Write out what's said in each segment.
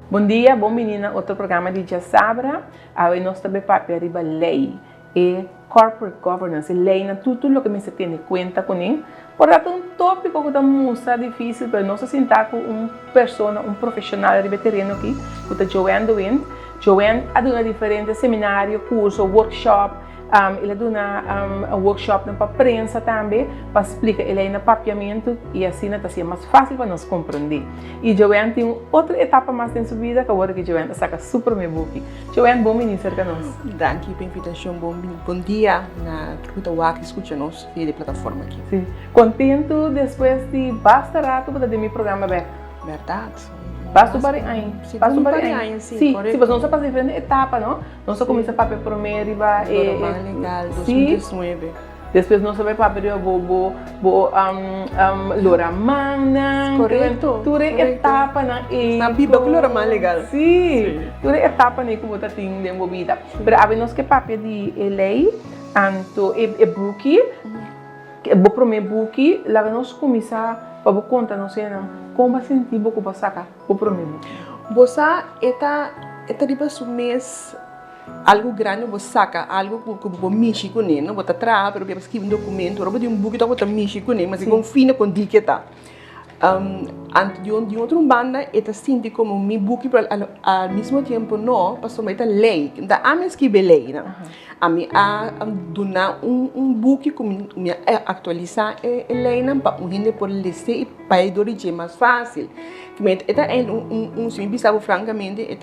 Bom dia, bom menina, outro programa de Dia Sabra. Aí nós também para lei e corporate governance, lei na tudo o que me se tem em conta com ele. Portanto, um tópico que está difícil para nós sentar com pessoa, profissional de terreno aqui, que está Joanne Duint. Joanne ha dado diferentes seminários, cursos, workshop. Ele dá um workshop para a prensa também, para explicar ele no papiamento e assim está sendo mais fácil para nós compreender. E Joanne tem outra etapa mais em sua vida, que agora que Joanne saca super meu book. Joanne, bom menino cerca nós. Danke pela invitação, bom dia na truta que escuta nós via plataforma aqui. Sim. Contento depois de bastante rato para ter meu programa aberto. Verdade. Basta para aí. Basta para aí, sim. Sim, se você não passa diferente etapa, não? Nós só começa para primeiro e vai legal, 2019. Depois nós vai para Loramang, correto. Toda etapa na na Bíblia que Loramang legal. Sim. Toda etapa na que você tem dentro da vida. Mas a nós que papel de lei, anto e book, o primeiro book, lá nós começar para contar nós como sentir que você saca o primeiro. Você está tipo mês algo grande você saca algo que você mexe com ele, não você traz para escrever documento, ou você book que você mexe com ele, mas com fina com dica tá. Antes de outra banda, está sentindo como meu book ao mesmo tempo não, passou mais lei, da a minha escrever lei, né? A mim a donar book como me atualizar a lei não para gente por ler e para dormir mais fácil. Mas é se me pensava francamente é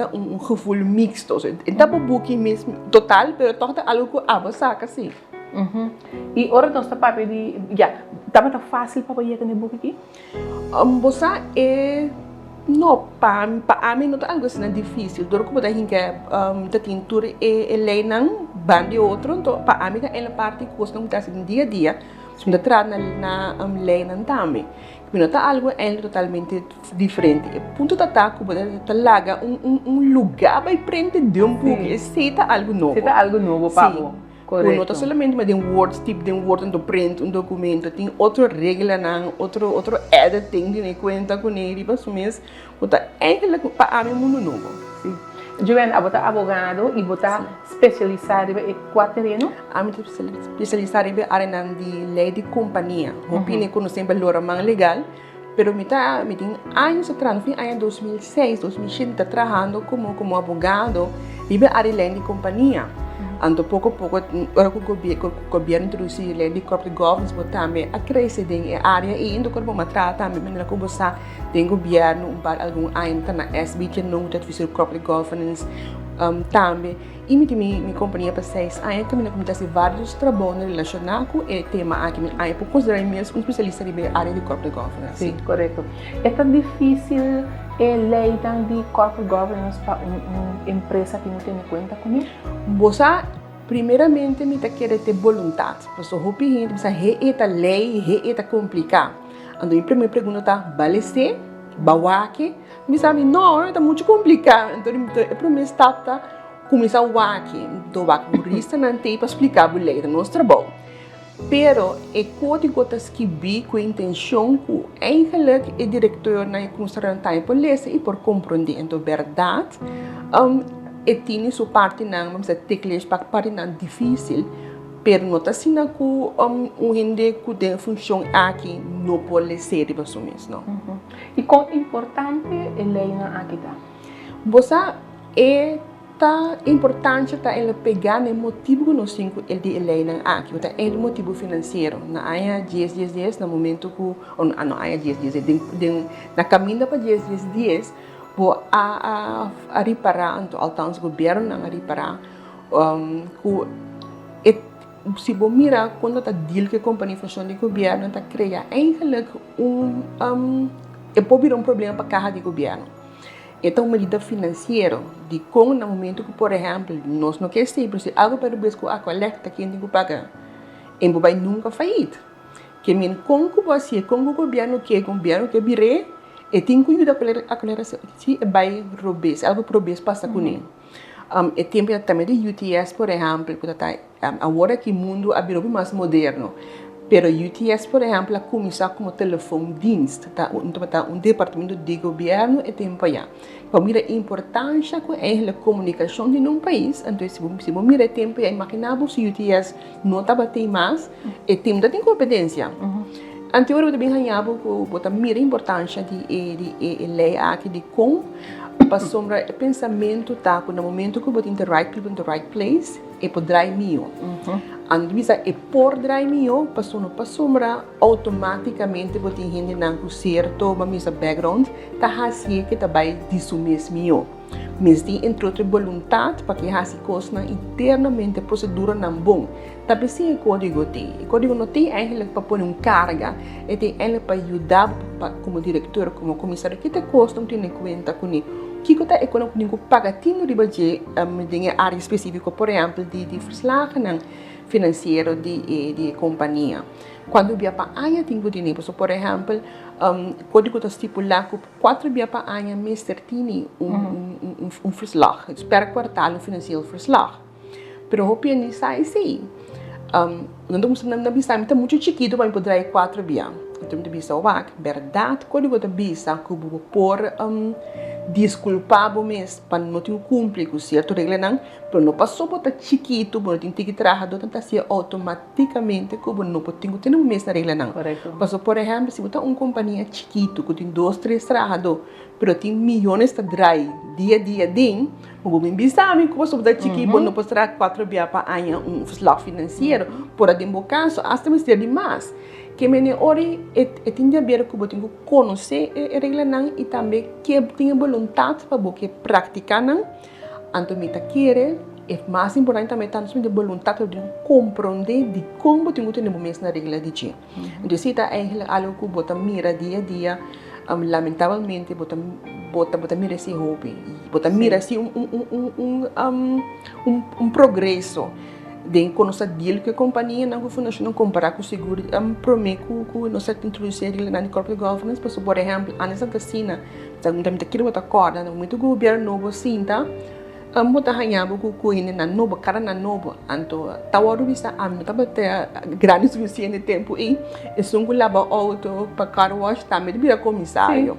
gevoel mixto, então o book mesmo total, mas toch algo que a saca assim. E agora nós está papel de tá fácil para ir com book aqui? Você é não para mim não é algo assim difícil. Dor que você que tem tudo é lei não bande outro, então para mim é a parte que você não está no dia a dia, se você traz na lei não também. Não é algo totalmente diferente. O ponto tá que você larga lugar para aprender de book, é algo novo. É algo novo para correto. Não somente mas tem words, tipo de word no print, documento, tem outra regra não, outro editing de conta com ele, para sumir, então é para mim mundo novo. Sim. Joanne, você é advogado e você especializado em qual terreno? Eu sou especializada em área de lei de companhia. Eu opino que não sempre Loramang legal, mas eu tenho anos atrás, no ano 2006, 2007, trabalhando como advogado em área de lei de companhia. Então, pouco a pouco, agora que o governo introduziu a lei de corporate governance, mas também a crescer na área e ainda quando vamos tratar também, mas como você tem governo, algum ano na SB que não está fazendo corporate governance também. E minha companhia para 6 anos, que eu tenho vários trabalhos relacionados com o tema aqui, eu posso considerar mesmo especialista na área de corporate governance. Sim, correto. É tão difícil a lei de corporate governance para uma empresa que não tem conta com isso? Você, primeiramente, me quer ter vontade. Porque eu pedi, você é lei, é complicado. Então, a primeira pergunta é, vale ser? Bawaki? Me sabe, não, é muito complicado. Então, a primeira etapa é começar a waki. Então, o jurista não tem para explicar a lei do nosso trabalho. Pero é código que escrevi com a intenção que eigenlijk o diretor na considerar por ler e por compreender. Então, verdade, e tem sua parte não, vamos dizer, teclas para parte não difícil, pero não está sendo que gente que tem função aqui não pode ser de você mesmo. E quão importante é lei na aqui tá? Você é importante tá ele pegar no motivo que nós temos de lei na aqui, tá é o motivo financeiro na área 10 no momento que na área 10 na caminho para 10 vou a reparar então altanço governo a reparar se você mira quando está deal que a companhia funciona de governo está criar eigenlijk pode vir problema para a carga de governo. Então, uma medida financeira de como no momento que, por exemplo, nós não queremos sempre se algo para o que a coleta que tem que pagar, e vai nunca falir. Que men com que você com o governo que vire e tem que ajudar a coleta se vai roubar, se algo proibir passa com ele. E tempo também de UTS, por exemplo, que está agora que o mundo abriu mais moderno. Pero UTS, por exemplo, começou como telefondienst, tá um departamento de governo e tempo já. Para mira a importância com a comunicação de um país, então se você mira tempo já imaginava se UTS não estava tem mais, e tem da competência. Então eu também ganhava com botar mira a importância de lei aqui de como para sombra o pensamento tá no momento que você tem the right people in the right place e poderá mio. Ando bisa e por dry mio para sombra automaticamente você tem gente não certo, mas background tá assim que tá vai disso mesmo. Mas tem entre outra vontade para que haja coisa internamente procedura não bom. Tapi se o código não tem eigenlijk para pôr carga, e tem eigenlijk para ajudar como diretor, como comissário que te custa não tem conta com ele. Que está econômico pagatino de budget de área específica, por exemplo, de verslagen financeiro de companhia. Quando via para área tem dinheiro, por exemplo, código está estipulado que 4 via para área mês tertini verslag, per quartal financeiro verslag. Pero o piano sai sim. Não estamos na bisa, está muito chiquito para poder 4 via. Então de bisa wak, verdade, código da bisa que por desculpável mesmo para não ter cumprir com certo regra não, pero não passou por estar chiquito, não tem que trabalhar, então está ser automaticamente como não pode ter um mês na regra não. Passou por exemplo, se você uma companhia chiquito que tem 2, 3 trabalhadores, pero tem milhões de dry dia a dia dentro, o bem bisame que você pode chiquito, não pode trabalhar 4 dias para ganhar fluxo financeiro, por exemplo, caso, até mais ter demais. Que me ori tinha ver que você conhecer a regra não e também que tenha vontade para você praticar não, então me querer é mais importante também tanto de vontade de compreender de como você tem no mês na regra de dia. Então se está algo que você mira dia a dia, lamentavelmente você mira esse hobby, você mira assim progresso. De conhecer deal que a companhia não funcionou comparar com o seguro prometo que nós introduzir ele na corporate governance por exemplo a nessa casina também te quero botar corda no momento que o governo novo sinta botar ganhava com ele na nova cara na nova então tawaro bisa não estava ter grande suficiente tempo e sungu lava auto para car wash também vira comissário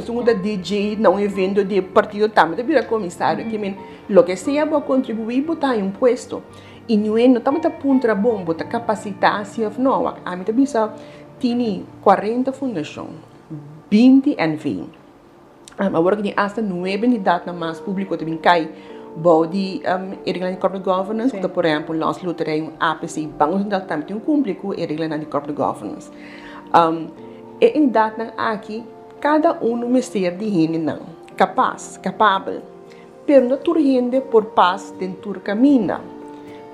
sungu da DJ não evento de partido também vira comissário que men lo que sea para contribuir botar imposto e não estamos a ponto bom botar capacitação não a mim bisa tem 40 fundação 20 NV agora que tem hasta 9 unidades mais público também cai body regulação de corporate governance por exemplo nós lutaremos APC Banco Central também tem cumprir com regulação de corporate governance e unidade aqui cada me ser de gente não capaz capável pero não tur gente por paz dentro do caminho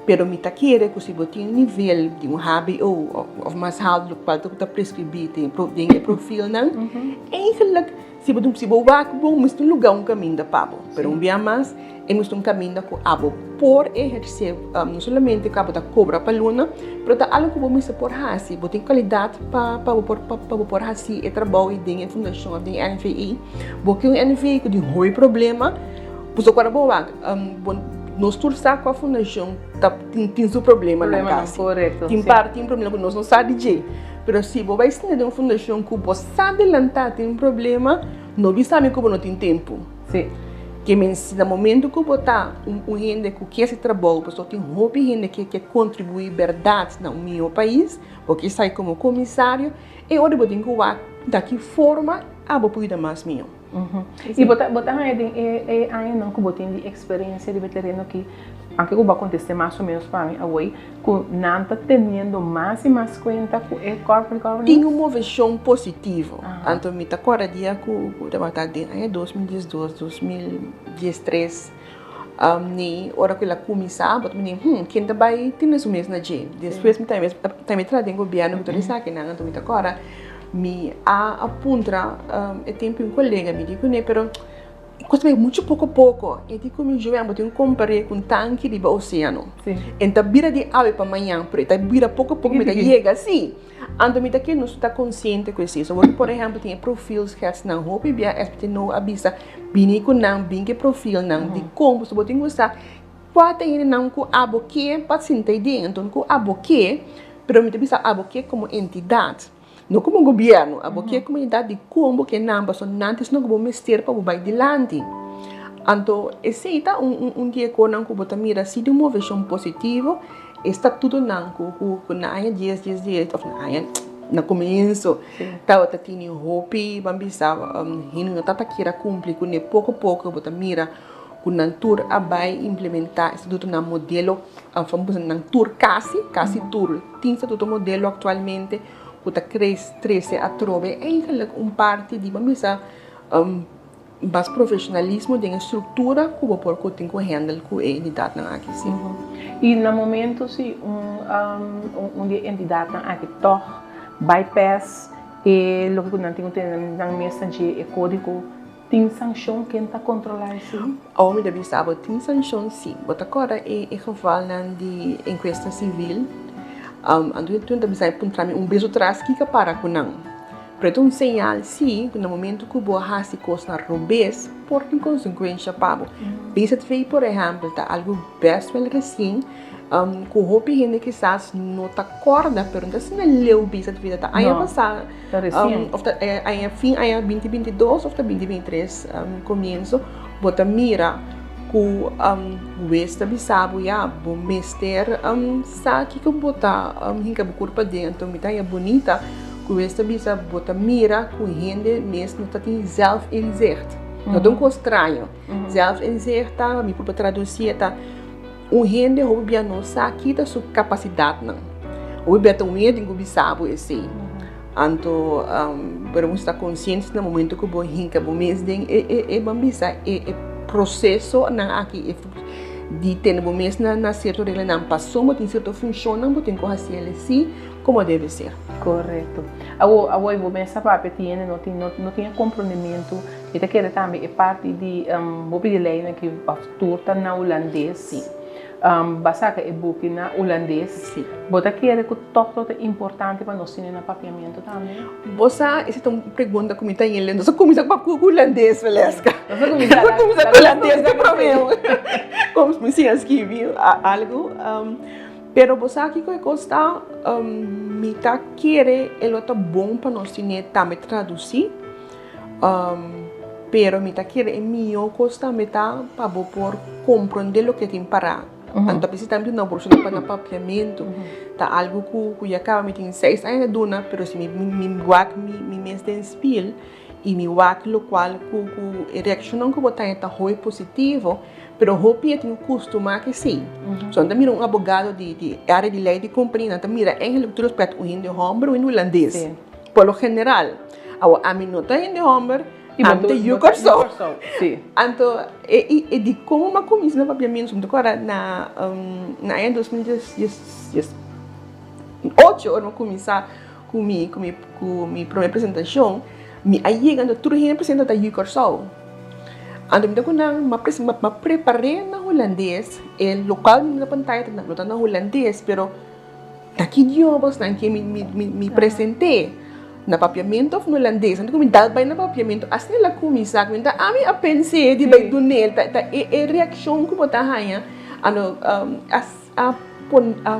pero me querer que se botar nível de HBO ou mais alto do qual tu está prescrever tem perfil não eigenlijk se você vai bom mas tem lugar caminho da pabo pero dia mais é um caminho que abo por exercer não somente que abo da cobra para luna pero tá algo que você por hasi você tem qualidade para por hasi e trabalho em fundação de NVI porque o NVI que tem problema por agora bom nós torçar com a fundação tem seu problema na casa tem problema que nós não sabe de mas se você vai ensinar de uma fundação que você adelantar tem problema não sabe como não tem tempo que no momento que você está gente que quer esse trabalho pessoa tem gente que quer contribuir verdade no meu país porque sai como comissário e hora você tem que daqui forma a poder mais meu e botar aí não que botar de experiência de veterano que aunque vai acontecer mais ou menos para mim agora que não está tendo mais e mais conta com o corporate governance tem uma visão positiva então me tá agora dia que o debate em 2012 2013 ni hora que ela começar botar me quem tá vai tem isso mesmo na dia depois me também trazem governo que tô sabe não então me tá agora me apunta tempo um colega me digo né pero coisa muito pouco e digo me jovem botar comparei com tanque de oceano então vira de ave para manhã preta vira pouco me chega assim ando me daqui não está consciente com isso por exemplo tem perfis que não hope bia é não avisa bini com não bem que perfil não de como se botar gostar quatro ainda não com aboque paciente dentro com aboque pero me bisa abo que como entidade, não como governo, abo que comunidade de combo que namba so nantes não como mester para vai dilante. Então, esse é dia que não como mira se de uma visão positiva, está tudo não com na área dias of na área na começo, tá tini hopi, bambisa, hino tá kira cumprir com pouco a pouco bota mira com tour abai implementar esse tudo na modelo, famoso na tour casi tour, tem esse tudo modelo atualmente, bota cresce a trove, é parte de bambisa mais profissionalismo de estrutura como por que tem que handle com a entidade na aqui sim. E no momento se entidade na aqui toh bypass e lo que não tem na mesa de código tem sanção quem está controlar isso? Ao me deve saber tem sanção sim, mas agora é geval de enquesta civil, ando tu deve saber puntar beso atrás que para com não. Preto um sinal sim, no momento que o boa se costa robês, por tem consequência para bisa de por exemplo, tá algo best well recém, com roupa gente que quizás não tá corda, pero não se leu bisa de vida tá. Aí passar, aí fim aí 2022 ou 2023 começo, bota mira com westa bisabo ya bom mester sa que bota hinca curva dentro, me tá bonita. Com esta bisa bota mira com gente mesmo não tem zelf-inzicht. Não é um estranho. Zelf-inzicht tá, me para traduzir tá gente hobby não sabe que da sua capacidade não. O beta medo em bisabo esse. Então, para você estar consciente no momento que você hinca bom mês den bambisa processo na aqui de ter bom mês na certo regra não passou, mas tem certo funciona, mas tem que fazer ele assim como deve ser. Correto. Agora vou pensar para tiene não tinha comprometimento. Ele quer também é parte de de lei que a turta na holandês. Sim. Basaka é book na holandês. Sim. Bota quer que todo é importante para nós no papiamento também. Você essa é uma pergunta que me está indo. Nós começamos com holandês, Valesca. Nós começamos com holandês, não problema. Como se me escreveu algo. Pero você aqui que gosta, me tá querer ele tá bom para nós tinha também traduzir. Pero me tá querer melhor gosta me tá para por compreender o que tem para. Então precisa também não por para no papiamento. Tá algo que já acaba me tem 6 anos dona, pero se me mês de spiel e me wak lo qual a reação que botar é tá ruim positivo. Pero hopi tem costuma que sim. So, mira advogado de área de lei de companhia, mira em relação respeito o hindi homem e o holandês. Por lo general, a mim não está hindi homem, a mim tem yukorso. Então, de como uma comissão de papiamento, agora na ano 2018, eu vou começar com minha primeira apresentação, me aí chegando tudo representa da yukorso. Ando me preparei na holandês, o local na pantalla está na holandês, pero daqui idiomas na que me apresentei na papiamento no holandês, ando me dá bem na papiamento, assim ela começa me dá a mim a pensar de bem do nele, tá reação que botar rainha, ando a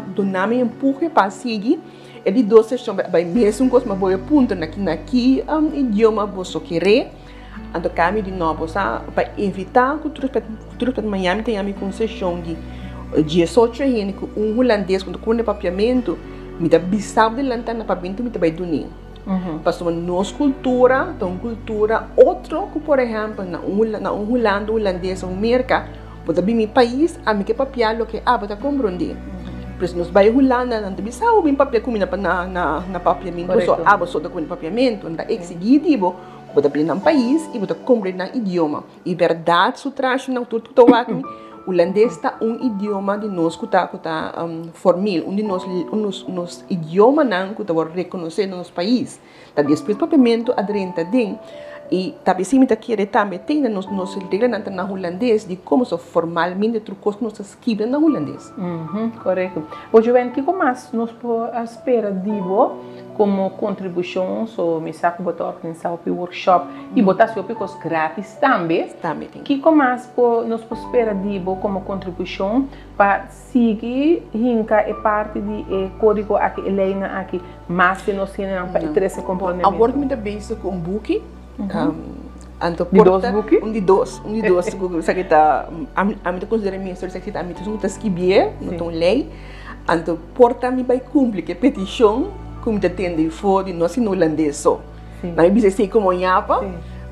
donar me empurre para seguir, ele dois sessões vai mesmo com uma boa ponta naqui idioma você querer. Então, kami de novo, para evitar que tudo para Miami tenha uma concessão de 18 anos com holandês, quando com o papiamento, me dá bisabo de lantar na papiamento, me dá bem do ninho. Passou nossa cultura, então cultura, outro que, por exemplo, na Holanda, holandês, América, pode vir meu país, a mim que papiar o que pode compreender. Por isso, nós vai Holanda, não tem bisabo, bem papiar comida na papiamento, só da com papiamento, então exigitivo. Você aprende no país e você compreende no idioma. E verdade, se traz na tudo que eu aqui, o holandês está idioma de nós que está formal, de nos idioma não que está reconhecer no nosso país. Tá depois papiamento aderente dentro e talvez se me tá querer também tem nos regras na holandês de como só formalmente trucos que nós escrevemos na holandês. Correto. O Juven que mais nos espera divo como contribuição, so me saco botar organizar o workshop e botar seu picos grátis também. Também. Que mais nos espera dibo como contribuição para seguir hinca é parte de código aqui Helena aqui mas se nós temos para interesse componente. Agora me dá bem com um book. Anto de dois book? Um de dois, sa kita ami considera minha história sa kita ami tu tá escrever, não tão lei. Anto porta mi vai cumprir que petição como te tende fora nós no holandês só. Não me dizer como nhapa.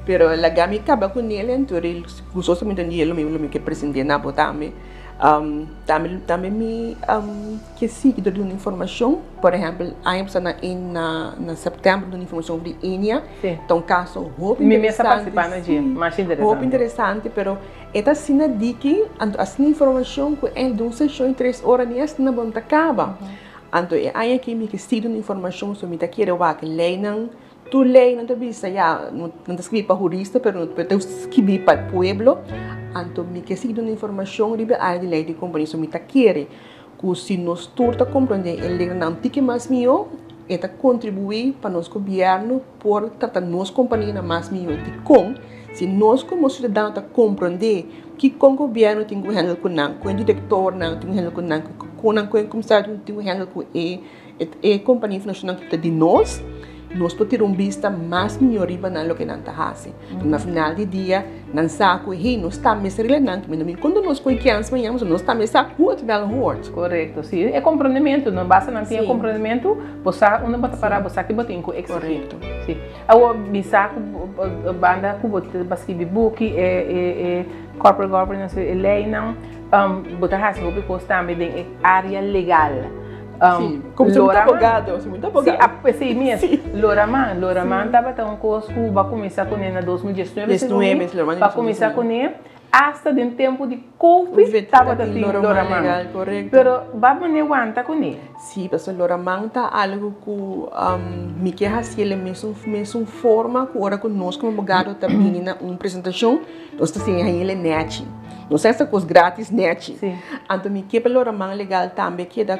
Pero la gami acaba com ele, então ele gostou somente de ele, mesmo que presidente na botame. Também me que siga de uma informação, por exemplo, aí na setembro de uma informação sobre Índia, então caso roupa interessante, roupa interessante, pero esta cena de que assim informação que é de uma sessão em 3 horas nem assim na bonta acaba, então aí aqui me que siga de uma informação sobre que quero que lei não tu lei não te visa já não te escrevi para jurista, pero não te escrevi para o pueblo. Então, me que siga uma informação sobre a área de lei de companhia, so me ta querer que se nós torta compreender a lei não tique mais mio, eta contribuir para nosso governo por tratar nossa companhia mais mio de com, se nós como cidadão ta compreender que com o governo tem que handle com o diretor não tem que handle com o comissário tem que handle com a companhia internacional que de nós podemos ter vista mais melhor na lo que não está fazendo. No final do dia, não sabe que nós estamos relevando, mas quando nós conhecemos, nós estamos sabendo que é o correto, sim. É compreendimento, não basta não ter compreendimento, você não pode parar, você que botar em correto. Sim. Agora, me saco banda que botar basicamente book corporate governance lei não botar assim, vou porque também tem área legal. Como muito abogado. Sim, mesmo. Loraman estava tão curso que vai começar com ele em 2019. Vai começar com ele hasta de tempo de Covid estava tendo Loraman. Correto. Pero vai me aguenta com ele. Sim, porque Loraman está algo que me quer fazer mesmo forma que agora conosco como abogado também na uma apresentação nós estamos ele net. Não sei se é coisa grátis, net. Então, me quer pelo Loraman legal também, que dá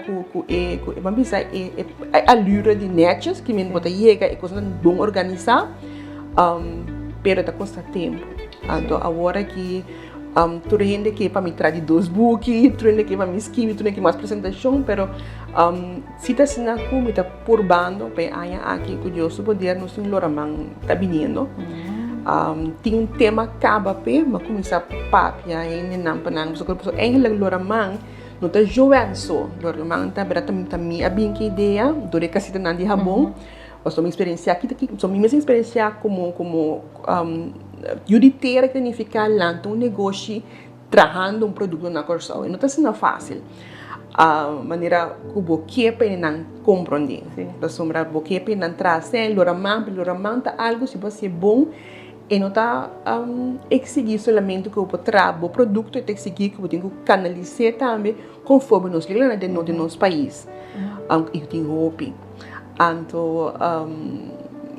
vamos dizer, a lura de nets, que me bota chega e coisa bom organizar, pero tá custa tempo. Então, agora que tudo gente que para me trazer 2 books, tudo gente que para me escrever, tudo que mais apresentação, pero se tá sendo como tá por bando, para aí aqui que eu sou poder no sim Loraman tá vindo. Tem tema acaba mas começar papi aí não panang so que eigenlijk Loraman não tá jovem só Loraman tá berata também a bem que ideia do recasita não de rabon ou só minha experiência aqui só minha experiência como juditeira que significa lá um negócio trabalhando um produto na corção não tá sendo fácil a maneira que o boquepe não compreende da sombra boquepe não traz Loraman tá algo se você é bom e não está exigir somente que o produto é exigir que o tem que canalizar também conforme nós ligamos de nosso país e tem roupa então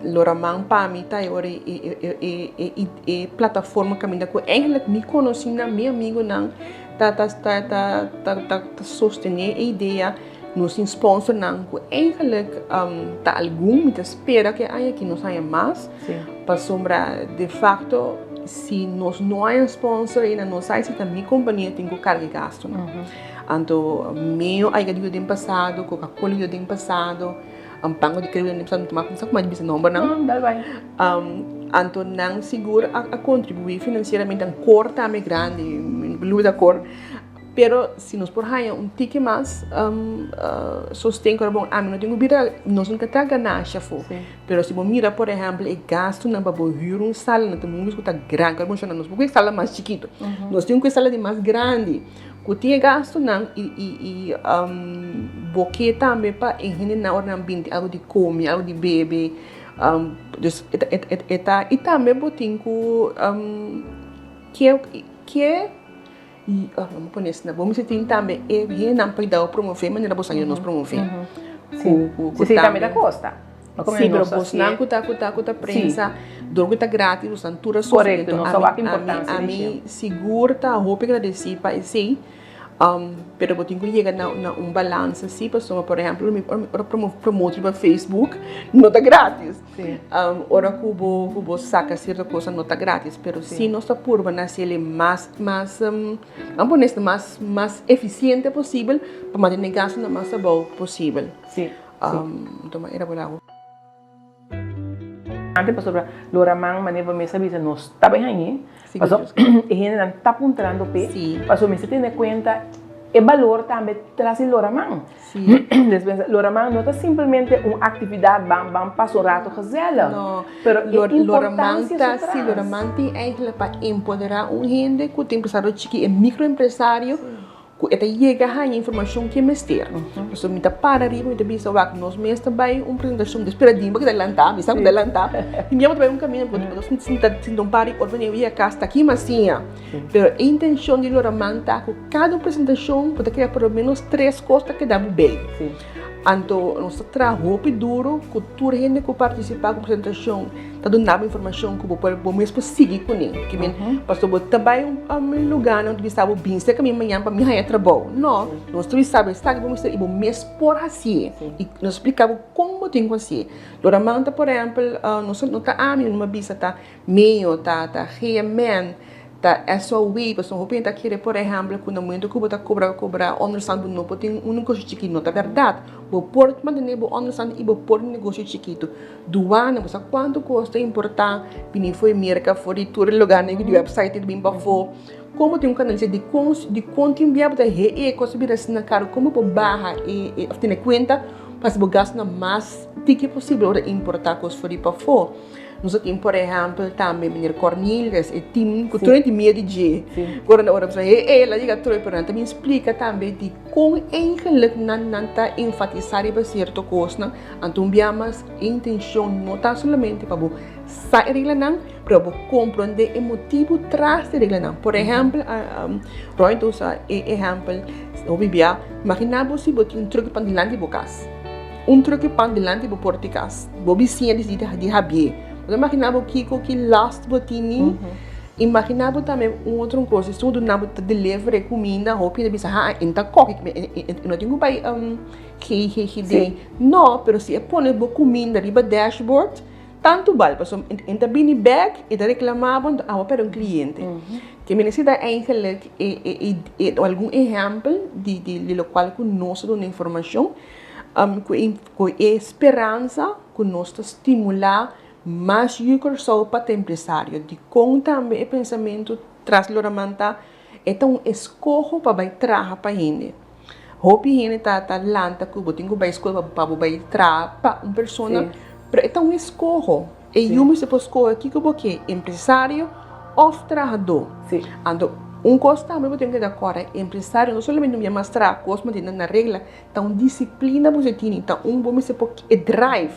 Loraman para mim tá agora e plataforma que ainda que eigenlijk me conheci na meu amigo não tá sostener a ideia nos sponsor não que eigenlijk tá algum me espera que aí aqui nós saia mais para sombra de facto se nós não é sponsor ainda não sai se também companhia tem que carregar gasto então meu aí que do passado Coca-Cola do ano passado pango de crédito do ano passado tomar pensar como é de número não dá bem então não seguro a contribuir financeiramente um cor também grande luz da cor pero se nós por aí tique mais sostém que bom não tenho vida nós nunca tá ganância pero se mira por exemplo o gasto na babohir sala não temos que tá grande que bom chama nós porque sala mais chiquito nós temos que sala de mais grande que tinha gasto não e boque também para ensinar na hora ambiente algo de comer algo de beber e também botinho que vamos pôr isso na vamos ter também não pode dar promover maneira você nos promover se também da costa sim pero você não cuta prensa dorgo tá grátis você não correto não só a importância a mim seguro tá roupa agradecer para esse Pero eu tenho que chegar na balance assim, pessoa, por exemplo, eu promovo para Facebook, não está grátis. Ora que eu saca certa coisa não está grátis, pero se nós está por ser mais eficiente possível para manter o gasto mais bom possível. Então era por Antes pastor lora mang maneva mesa bisa nos tabe hangi pastor e hene nan tapuntrando pe pastor me se tiene cuenta el valor también tras el lora mang lora mang no está simplemente una actividad bam paso rato gezela no pero lora mang está si lora mang tem eigenlijk para empoderar gente que tem empresário chiqui microempresário que até chega a informação que é mestre. Então, me dá para arriba, me dá bisa que nós mesmos também uma apresentação de esperadinho, que adelantar, me sabe adelantar. E me também caminho, porque nós não para ou venho via casa aqui, mas sim. Pero a intenção de Loraman tá com cada apresentação pode criar pelo menos 3 coisas que dá bem. Então, nós trabalhamos duro, com toda a gente que participa da apresentação, está dando informação que o mesmo seguir com ele. Que pastor, também um lugar onde estava bem, se que amanhã para mim é trabalho. Não, nós sabemos que vamos ter o mesmo por assim. E nós explicamos como tem que fazer. Loramanta, por exemplo, nós não está a mim numa bisa tá meio tá realmente tá SOE, pessoal, eu penso que por exemplo, quando o momento que você cobra understand não pode ter negócio chiquito, não tá verdade. O porto manter o understand e o porto negócio chiquito. Doana, você quanto custa importante, vini foi merca, foi todo lugar né, de website de bem para como tem canal de conta enviar para e coisa vira assim na cara, como por barra e ter conta, para se gastar mais que possível para importar coisas fora para fora. Nós temos, por exemplo, também o Mr. Cornelius, e time que tu tem medo de agora na hora você ela diga tudo para também explica também de como eigenlijk não tá enfatizar em certa coisa, então biamas intenção não tá somente para sair regra não, para compreender o motivo tras da regra não. Por exemplo, Roy dosa exemplo, o bibia, imaginamos se botar truque para delante de casa, truque para delante de porticas, bobicinha de Javier. Eu imaginava o que last botini, imaginava também outra coisa, se eu não delivery comida, roupa de bisa, então coque, não tenho pai que não, mas se eu põe boa comida riba dashboard, tanto vale, porque então bem bag e da reclamavam para cliente. Que me necessita eigenlijk algum exemplo de local que nós damos informação, com esperança que nós estimular mas eu sou para empresário de como também o pensamento traz loramanta então escolho para vai trabalhar para ele hope ele tá lanta que eu tenho para escolher para vai trabalhar para uma pessoa então escolho e eu me se posso escolher aqui que empresário ou trabalhador então coisa também eu tenho que dar agora empresário não somente me mostrar coisa mas na regra então disciplina você tem então bom me se pode drive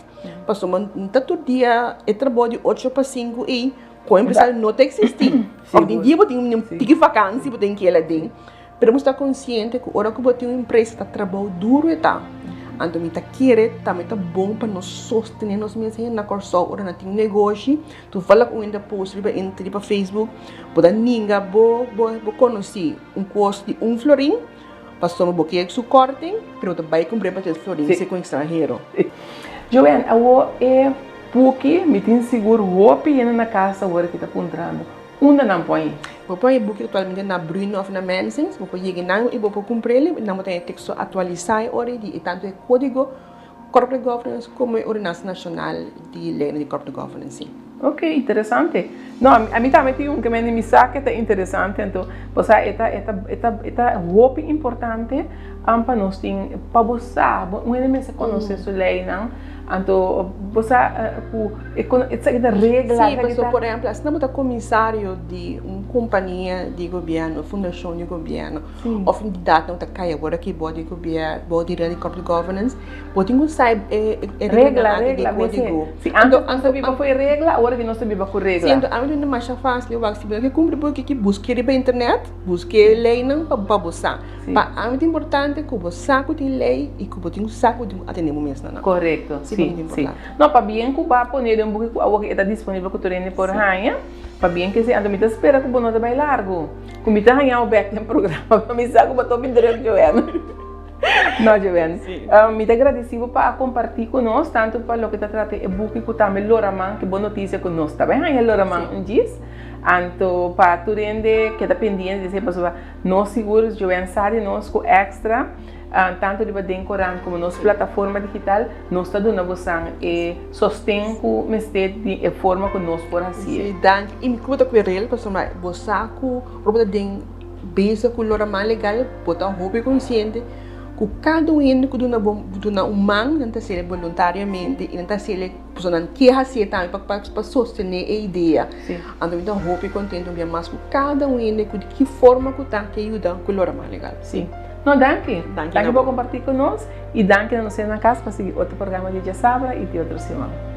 passou um tanto dia trabalho de 8 para 5 e com empresário não tem que existir hoje em dia eu tenho que vacância eu tenho que ela tem mas eu estou consciente que hora que eu tenho uma empresa está trabalhando duro e tá então me tá querer também tá bom para nós sostener nós mesmos na corso hora não tem negócio tu fala com ainda post para Facebook pode ninguém bo conhecer custo de florim passou uma boquinha que cortem mas também comprar para ter florim se com estrangeiro Joanne, eu porque me tem seguro roupa e na casa agora que está apontando onde não põe vou pôr book atualmente na Bruno of na Mansons vou pôr não e vou comprar ele não tem texto atualizar already e tanto é código corporate governance como ordenança nacional de lei de corporate governance. Ok, interessante. Não, a mim também tem que me saca que é interessante, então você é roupa importante para nós tem para você, um elemento se conhecer sua lei não, então você é regra. Sim, pessoal, por exemplo, se não é comissário de uma companhia de governo, fundação de governo, ou candidato não está cai agora que pode governo, pode de corporate governance, pode não sai regra de código. Antes viva foi regra, agora que não se viva com regra. Sim, a mim não mais fácil, eu acho que cumpre porque que busque na internet, busque lei não para você. Para a mim é importante que o saco tem lei e que o tem saco de atender mesmo não. Correto. Sim. Não para bem que o papo nele um pouco está disponível que tu por rainha. para bem que se ando me espera que o bono vai largo. Como está ganhar o back no programa, para me saber que eu estou direito Joana. Não, Joana. Me agradecido para compartilhar conosco tanto para o que está tratando o book que também Loraman, que boa notícia conosco também ganha Loraman um dia. Anto para tu rende que está pendente de pessoa nós seguros Joana sabe nós com extra tanto de Badencoran como nossa plataforma digital nós está dando você e sostém com de forma que nós por assim. Dan e me conta com ele pessoal você com roupa de beza com Loraman legal botar hobby consciente que cada um que dona humano não está sendo voluntariamente e não está sendo pessoa que fazer também para sostener a ideia. Então hobby contente um mais com cada um de que forma que está que ajuda com o Loraman legal. Sim. Não, danke por compartilhar conosco e danke a nós na casa para seguir outro programa de Dia Sabra e de outra semana.